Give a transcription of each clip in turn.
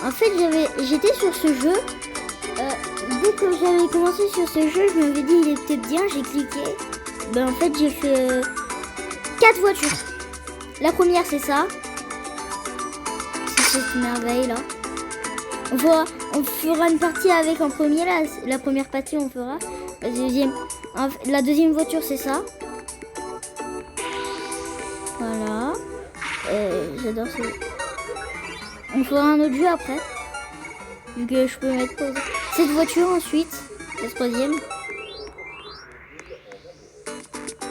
En fait, j'étais sur ce jeu. Dès que j'avais commencé sur ce jeu, je m'avais dit il était bien, j'ai cliqué. En fait, j'ai fait 4 voitures. La première, c'est ça. C'est cette merveille là. On fera une partie avec en premier. La première partie, on fera. La deuxième voiture, c'est ça. Voilà. J'adore ce jeu. On fera un autre jeu après. Vu que je peux mettre pause. Cette voiture ensuite. La troisième.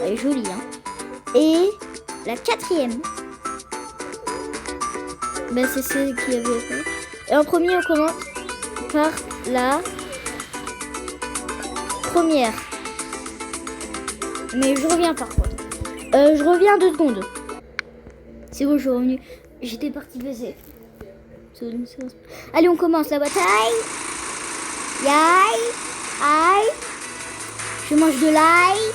Elle est jolie, hein. Et la quatrième. C'est celle qui avait fait. Et en premier, on commence par la première. Mais je reviens par contre. Je reviens 2 secondes. C'est bon, je suis revenu. J'étais parti baiser. Allez, on commence la bataille. Yaï. Aïe. Je mange de l'ail.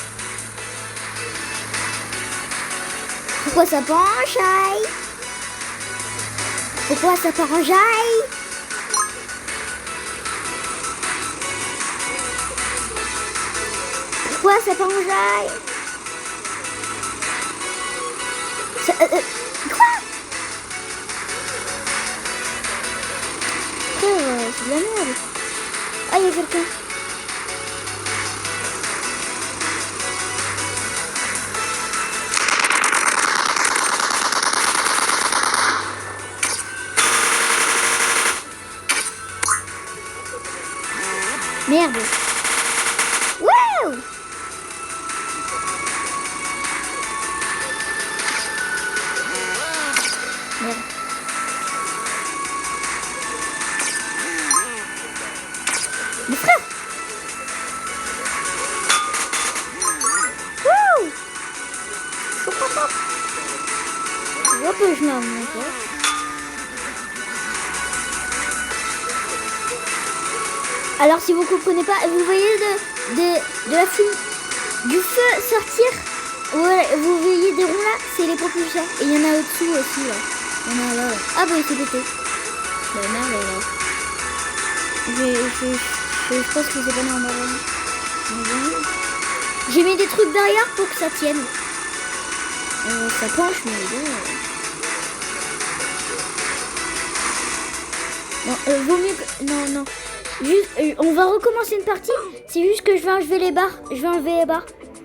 Pourquoi ça penche, aïe? Pourquoi ça part en jaille? Pourquoi ça part en jaille? Quoi? C'est de la merde. Ah, il y a quelqu'un. Merde. Wouh! Merde. Mon frère! Wouh! Hop, je m'en monte. Alors si vous comprenez pas, vous voyez de la fumée, du feu sortir, vous voyez des ronds là, c'est les propulseurs. Et il y en a au-dessus aussi là. Il y en a là. Ah bah il s'est pété. Merde là. Je pense que c'est pas normal. J'ai mis des trucs derrière pour que ça tienne. Ça penche mais bon. Non, vaut mieux que... Non. Juste, on va recommencer une partie. C'est juste que je vais enlever les barres.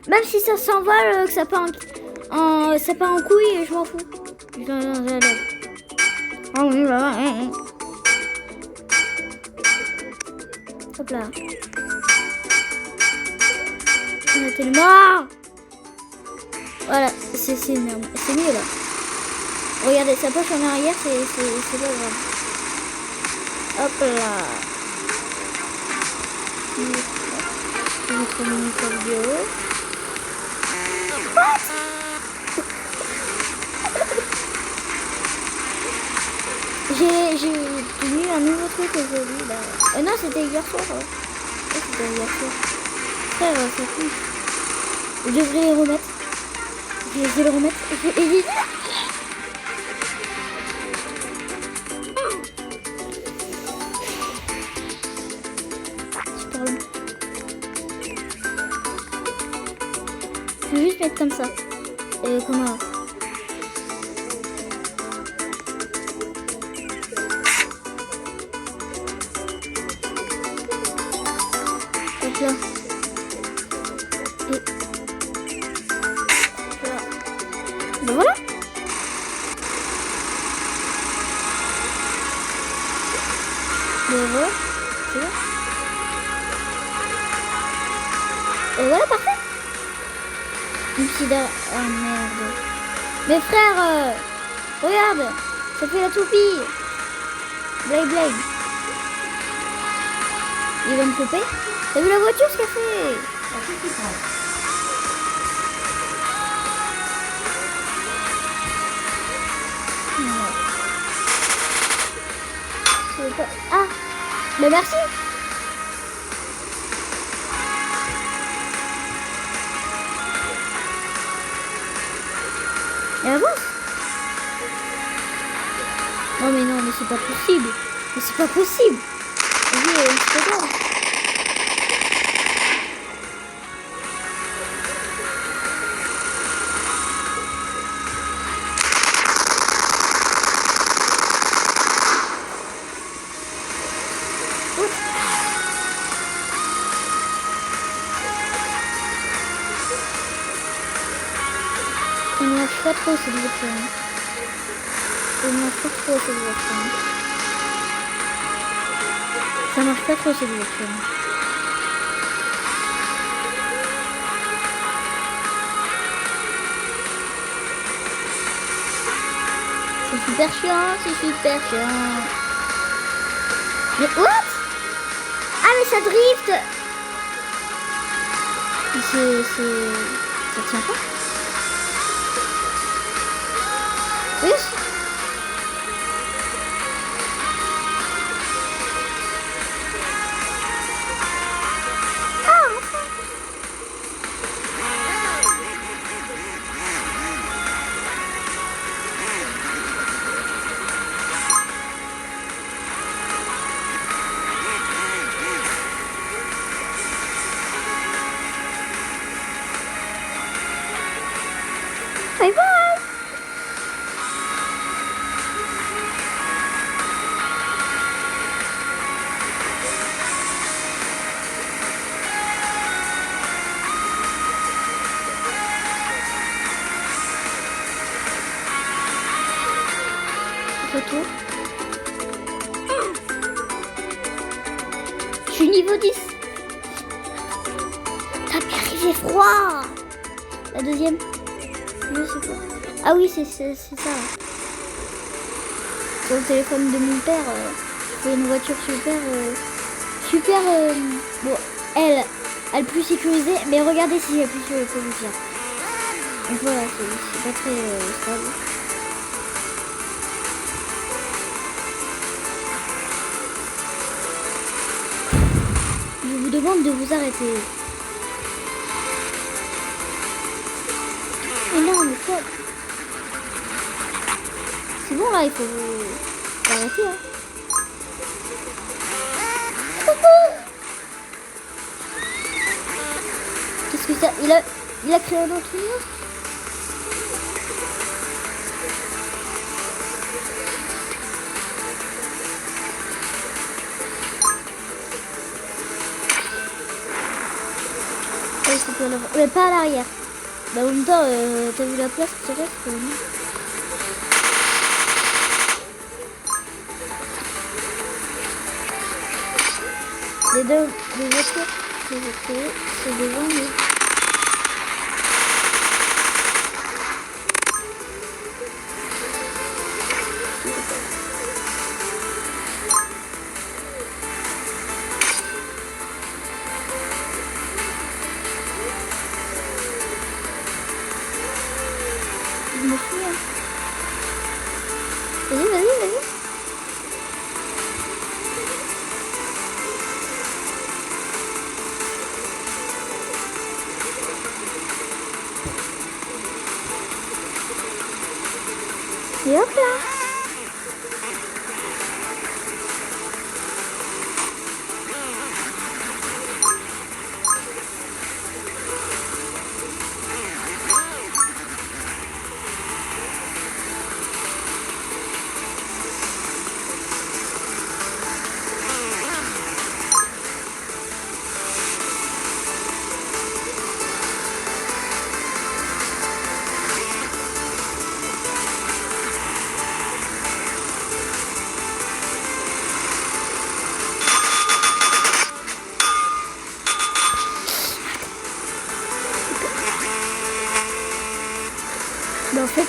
Même si ça s'envole, que ça part en couille, je m'en fous. Hop là. On a tellement. Voilà, c'est mieux là. Regardez, ça penche en arrière, c'est pas grave. Hop là. Je vais mettre mon vidéo. J'ai obtenu un nouveau truc aujourd'hui là. Non, c'était hier soir. C'était hier soir. Frère, ça couche. Je devrais les remettre. Je vais les remettre. Je vais juste mettre comme ça. Comment? Hop là. Ben voilà. Ben voilà. Et voilà, parfait. Oh merde. Mais frère, regarde, ça fait la toupie. Blade. Il va me couper. T'as vu la voiture ce qu'elle fait? Ah, mais merci. Et avance. Oh mais non, mais c'est pas possible. Mais c'est pas possible. Vas-y, c'est pas grave. Il ne marche pas trop cette voiture. Il ne marche pas trop cette voiture. Ça marche pas trop cette voiture. C'est super chiant, c'est super chiant. Mais what? Ah mais ça drift. Ça tient pas. Oui. Bye bye. Retour. Je suis niveau 10. T'as bien arrivé froid. La deuxième. Je sais pas. Ah oui, c'est ça. Sur le téléphone de mon père, c'est une voiture super. Bon, elle plus sécurisée, mais regardez si j'appuie sur le policier. Donc voilà, c'est pas très stable. Je vous demande de vous arrêter. Mais non, mais quoi? C'est bon là, il faut vous arrêter. Hein. Qu'est-ce que ça? Il a créé un autre niveau? Mais pas à l'arrière. Bah en même temps, t'as vu la place qui reste les voitures, c'est devant nous. Je me suis. Vas-y. Et hop là. Mais en fait,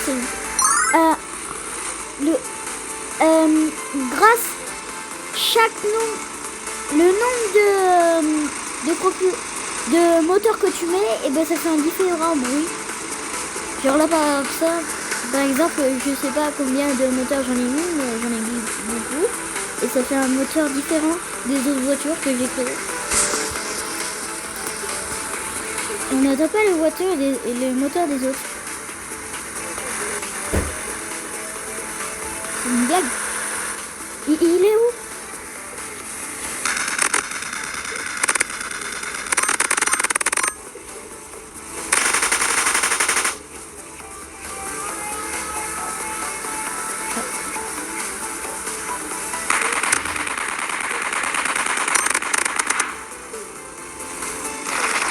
grâce chaque nom, le nombre de moteurs que tu mets, et ben ça fait un différent bruit. Genre là par exemple, je sais pas combien de moteurs j'en ai mis, mais j'en ai mis beaucoup, et ça fait un moteur différent des autres voitures que j'ai créées. On n'entend pas les voitures et les moteurs des autres. C'est une blague. Il est où?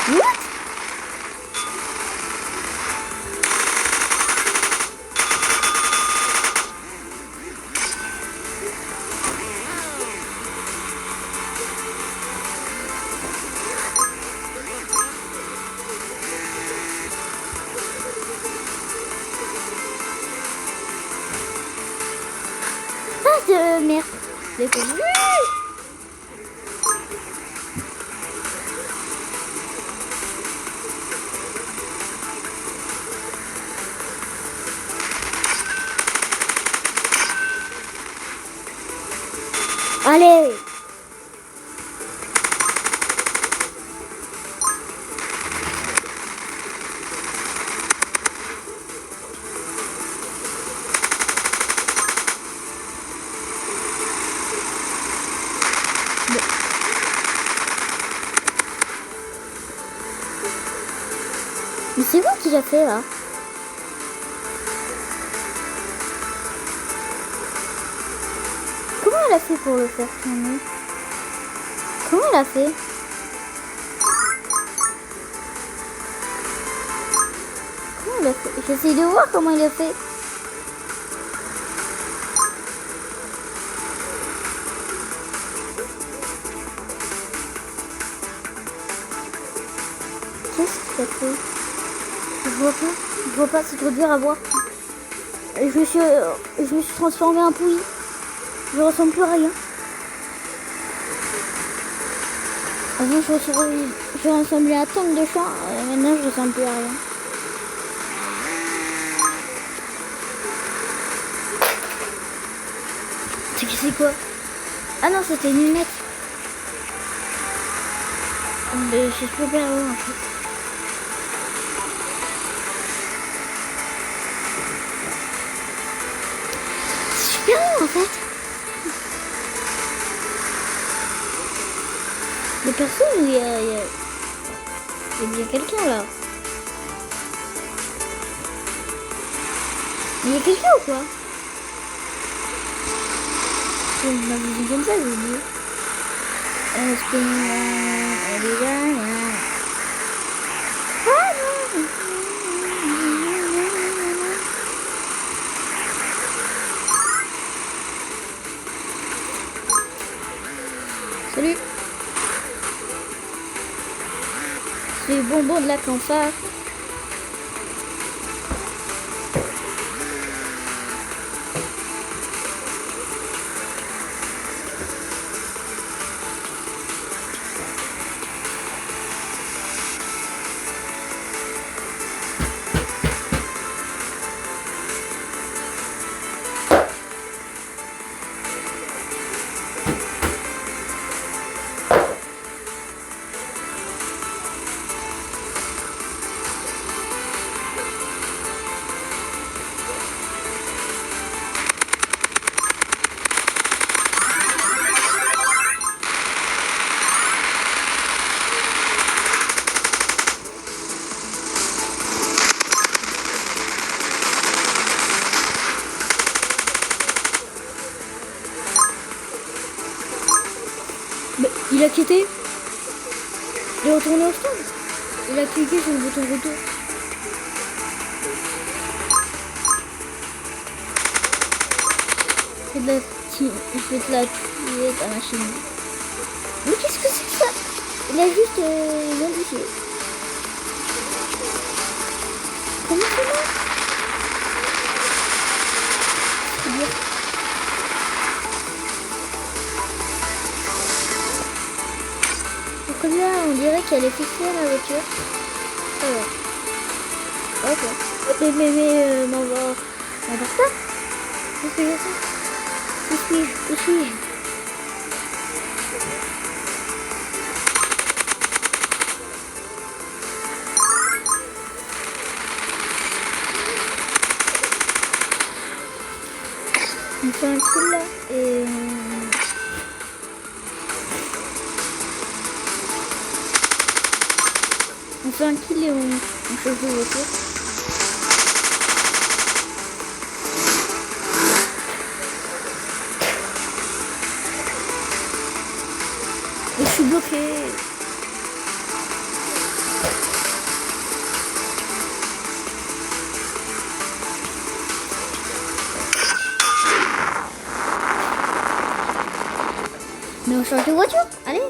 What? Ah, de merde. J'ai fait- Allez. Mais c'est moi qui l'a fait là. Comment elle a fait pour le faire tourner? Comment elle a fait? Comment elle a fait? J'essaie de voir comment il a fait. Qu'est-ce qu'il a fait? Je vois pas, c'est trop dur à voir. Et je me suis transformée en pouille. Je ressemble plus à rien. Avant, je ressemblais à tant de champs. Maintenant, je ressemble plus à rien. C'est quoi? Ah non, c'était une lunette. Mais je suis super heureux en fait. C'est super heureux en fait. Les personnes où il y a bien quelqu'un là. Il y a quelqu'un ou quoi? C'est une musique comme ça, j'ai oublié. Salut. C'est le bonbon de la fanfare. Mais il a quitté. Il est retourné au stand. Il a cliqué sur le bouton retour. Je vais te la tuer ta machine. Mais qu'est-ce que c'est que ça? Il a juste modifié. Comment ça marche? C'est bien. Donc là, on dirait qu'elle est fixée la voiture. Alors. Ok. Mais on va pas. Qu'est-ce que j'ai fait? Où suis-je? On fait un kill là et on fait un kill et on change de voiture. Et je suis bloqué. Mais on change de voiture. Allez.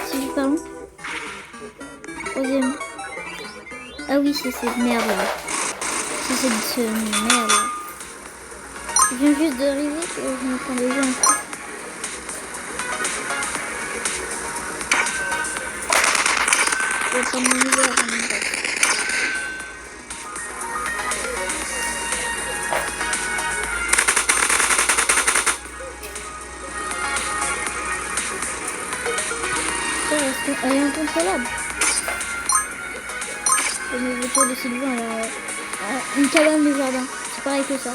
Si je parle. Troisième. Ah oui, c'est cette merde là. C'est cette merde là. Je viens juste d'arriver et je me prends déjà un coup. Je vais prendre mon hiver en même temps. Elle est incontrôlable. Et mes voitures de Sylvain, une cabane de jardin. C'est pareil que ça.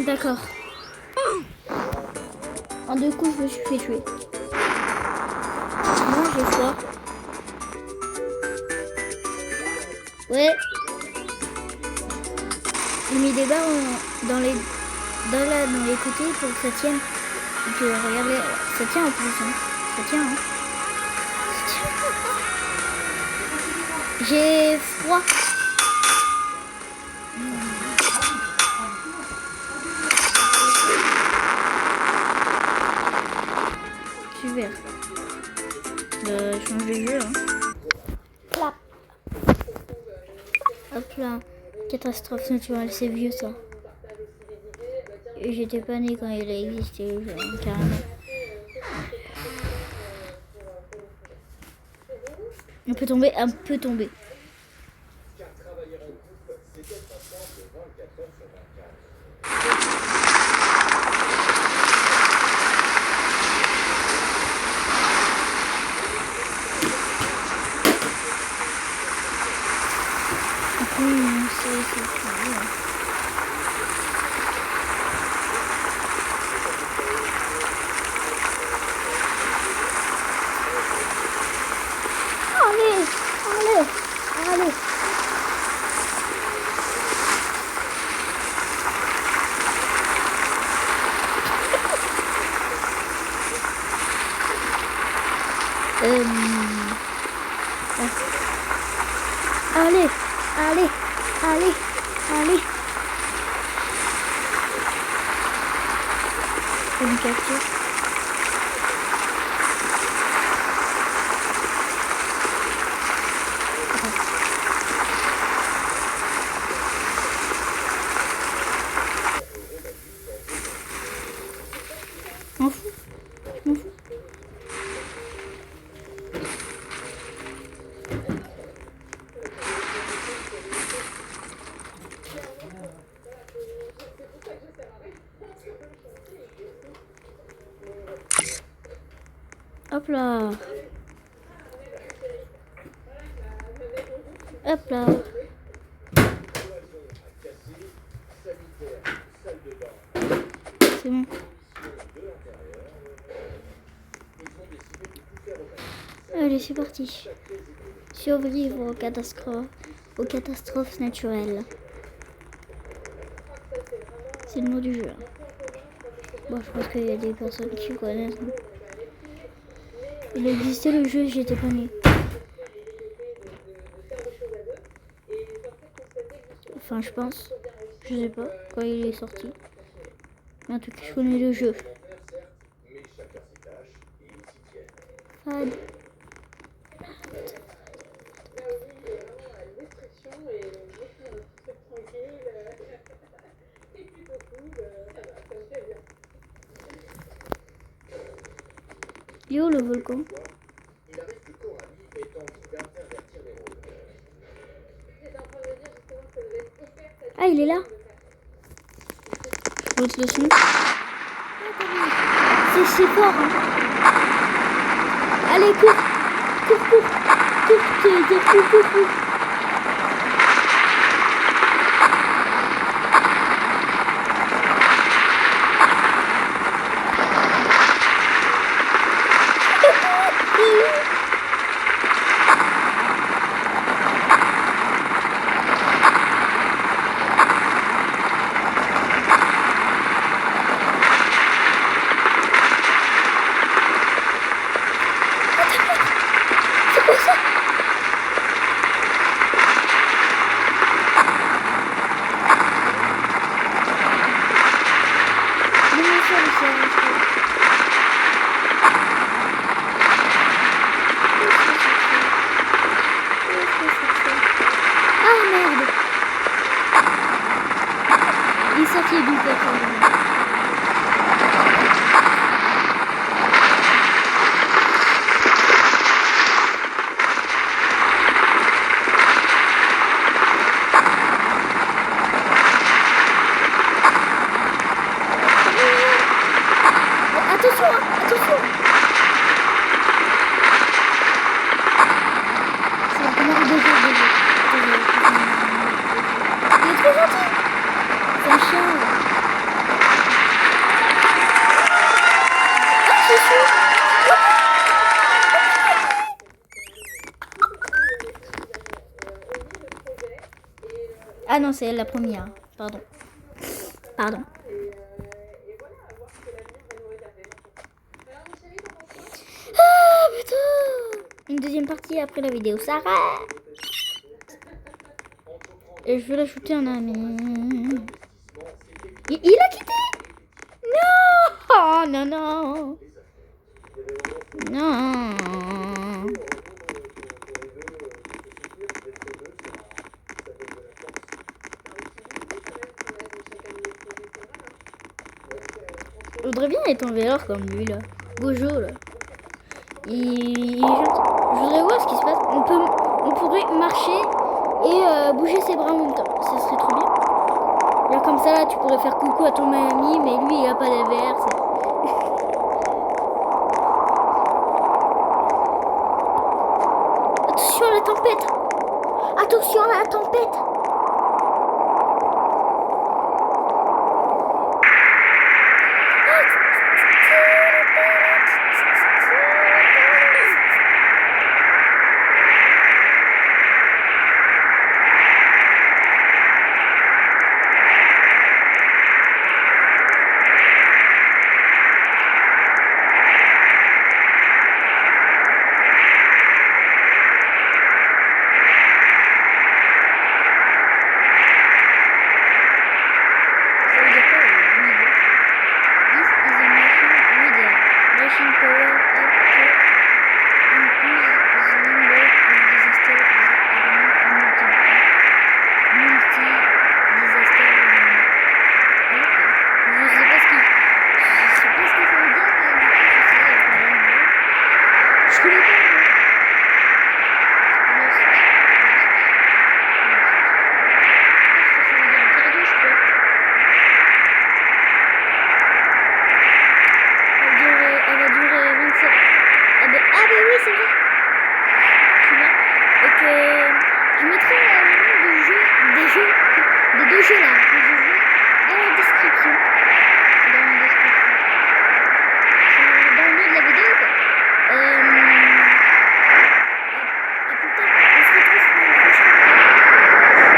D'accord. En 2 coups, je me suis fait tuer. Moi, j'ai froid. Ouais. J'ai mis des barres dans les côtés pour que ça tienne. Et que, regardez, ça tient en plus. Hein. Ça tient. Hein. J'ai froid. Super. Change de jeu. Hein. Clap. Hop là. Catastrophe naturelle, c'est vieux ça. Et j'étais pas né quand il a existé le jeu, hein, carrément. On peut tomber, un peu tomber. C'est allez, allez, allez. Allez, allez, allez, allez. Une capture. M'en fous, m'en fous. Hop là. Hop là. C'est bon. Allez, c'est parti. Survivre aux catastrophes naturelles. C'est le nom du jeu. Bon, je pense qu'il y a des personnes qui connaissent. Il existait le jeu, j'étais pas née. Enfin, je pense. Je sais pas quand il est sorti. Mais en tout cas, je connais le jeu. Fad. Il est où le volcan? Ah, il est là. Je monte dessus. C'est fort. Hein. Allez, cours. Cours. Sorti du attention. C'est la première de jeu. Il est trop gentil. C'est un chien. Ah non, c'est la première. Pardon. Ah putain. Une deuxième partie après la vidéo. Sarah. Et je vais l'ajouter en ami. Il a quitté. Non. Je voudrais bien être en VR comme lui là. Bonjour là. Je voudrais voir ce qui se passe. On pourrait marcher et bouger ses bras en même temps. Ça serait trop bien. Là comme ça là, tu pourrais faire coucou à ton ami, mais lui il a pas de VR. Attention à la tempête. Je mettrai le nom des jeux